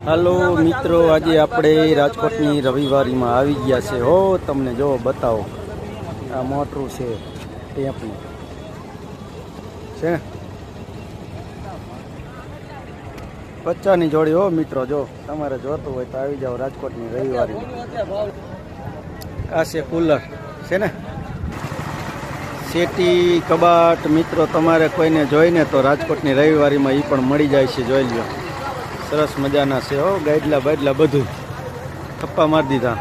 હાલો મિત્રો, આજે આપણે રાજકોટની રવિવારીમાં આવી ગયા છે હો. તમને જો બતાવો, આ મોટરું છે ટેમ્પનું છે, 50ની જોડી હો મિત્રો. જો તમારે જોતું હોય તો આવી જાઓ રાજકોટની રવિવારીમાં. આ છે કુલર છે ને, સેટી કબાટ. મિત્રો તમારે કોઈને જોઈને તો રાજકોટની રવિવારીમાં એ પણ મળી જાય છે, જોઈ લો. સરસ મજાના છે હો, ગાઈડલા બાઈડલા બધું થપ્પા મારી દીધા.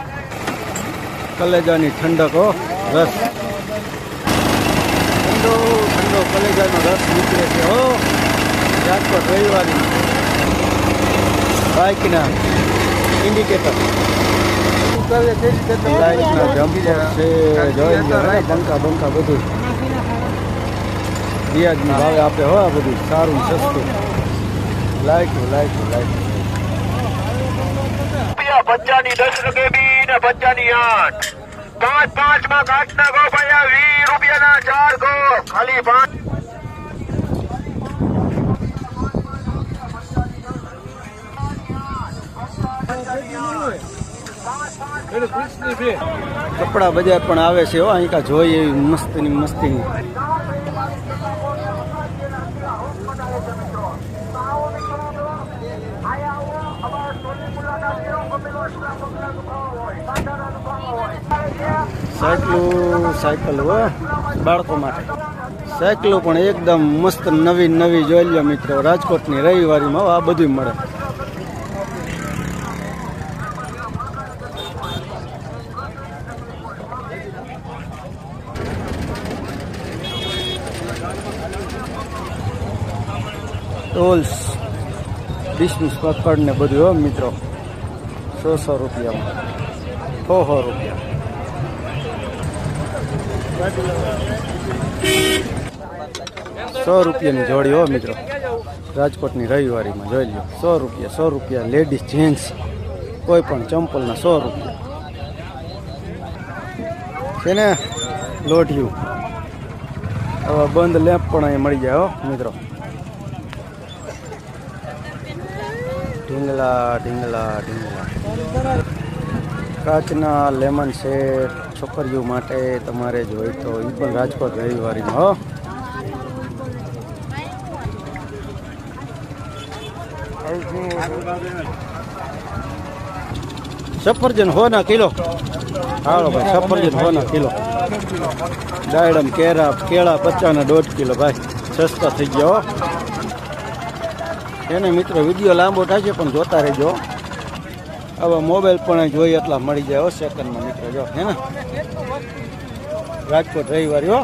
કલેજાની ઠંડક હો, રસ ઠંડો ઠંડો કલેજાનો રસ નીકળે છે હો રાજકોટ રવિવારી. બાઇકના ઇન્ડિકેટર, લાઇટના જમ્પર છે, જોઈ લો. બંકા બંકા બધું વ્યાજની ભાવે આપે હો. આ બધું સારું સસ્તું. લાઈટું 50 10 રૂપિયા ને 50 ની 8 5 માં કાટ ના ગો ભાઈ 20 રૂપિયાના 4 ગો ખાલી 5 કપડા બજાર પણ આવે છે હો. અહીં કા જોઈએ એવી મસ્તીની મસ્તીની. સાયકલ હોય બાળકો માટે. સાયકલો પણ એકદમ મસ્ત નવી નવી જોઈ લો મિત્રો. રાજકોટની રવિવારીમાં આ બધું મળે. ટોલ્સ, ડિસમિસ પકડ ને બધું હો મિત્રો. 100 રૂપિયામાં 100 રૂપિયા. 100 રૂપિયાની જોડી હો મિત્રો. રાજકોટની રવિવારીમાં જોઈ લો. 100 રૂપિયા. લેડીઝ જેન્ટ્સ કોઈ પણ ચંપલના 100 રૂપિયા છે ને. લોઢિયું હવે બંધ લેમ્પ પણ અહીં મળી જાય હો મિત્રો. ઢીંગલા કાચના લેમન સેટ છોકરીઓ માટે તમારે જોઈ તો એ પણ રાજકોટ રવિવારીમાં હો. સફરજન 100 ના કિલો. હાલો ભાઈ, સફરજન 100 ના કિલો. ડાયડમ કેળા 50 ના 1.5 કિલો ભાઈ. સસ્તા થઈ ગયા હો. એને મિત્રો વિડીયો લાંબો થાય છે પણ જોતા રહેજો. હવે મોબાઈલ પણ જોઈએ એટલા મળી જાય હો સેકન્ડમાં મિત્રો. જો હે ને રાજકોટ રવિવારી હો.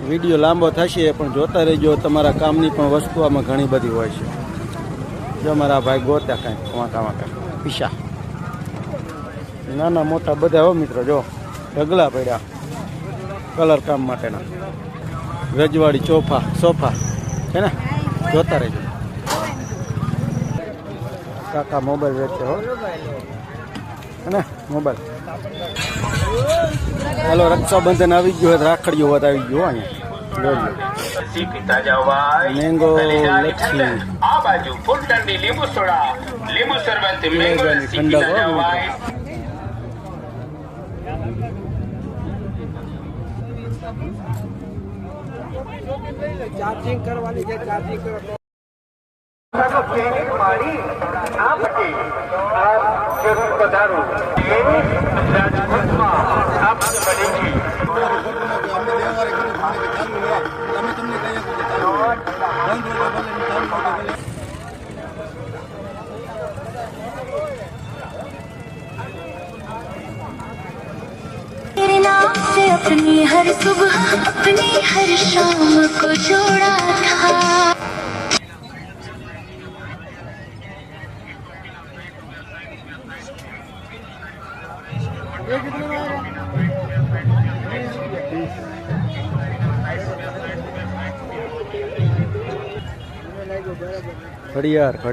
વિડીયો લાંબો થશે પણ જોતા રહેજો. તમારા કામની પણ વસ્તુ આમાં ઘણી બધી હોય છે. જો મારા ભાઈ ગોત્યા કાંઈક વાંકા પીસા નાના મોટા બધા હો મિત્રો. જો ઢગલા પડ્યા કલર કામ માટેના. રજવાડી સોફા છે ને, જોતા રહેજો. કાકા મોબાઈલ વેચે હો ને, મોબાઈલ. હાલો, રક્ષાબંધન આવી ગયું હોય, રાખડીઓ વાત આવી ગયું અહીંયા. મેંગો લચ્છી આ બાજુ ફૂલટણની લીંબુ સોડા, લીંબુ શરબત, મેંગો ઠંડક હો. ચાર્જિંગ કરવાની છે, ચાર્જિંગ કરો. જરૂર પધારો. રાજકોટમાં આપ બની तेरे नाम से अपनी हर सुबह अपनी हर शाम को जोड़ा था. ઘડિયાળ.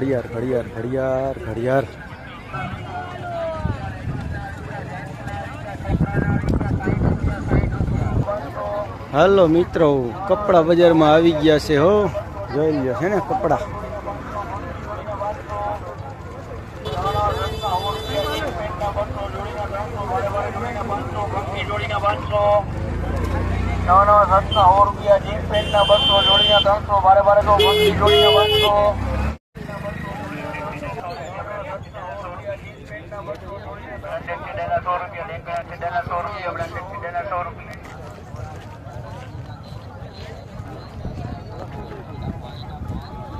હાલો મિત્રો, કપડા બજારમાં આવી ગયા છે હો. જોઈ લ્યો છે ને કપડા. જોડીના 500 નવા 700 રૂપિયા જીન્સ પેન્ટના 200 જોડીના 300 બારે બારે તો જોડીના 500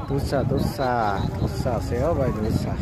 દુસ્સા દુસ્સા દુસ્સા છે હો ભાઈ દુસ્સા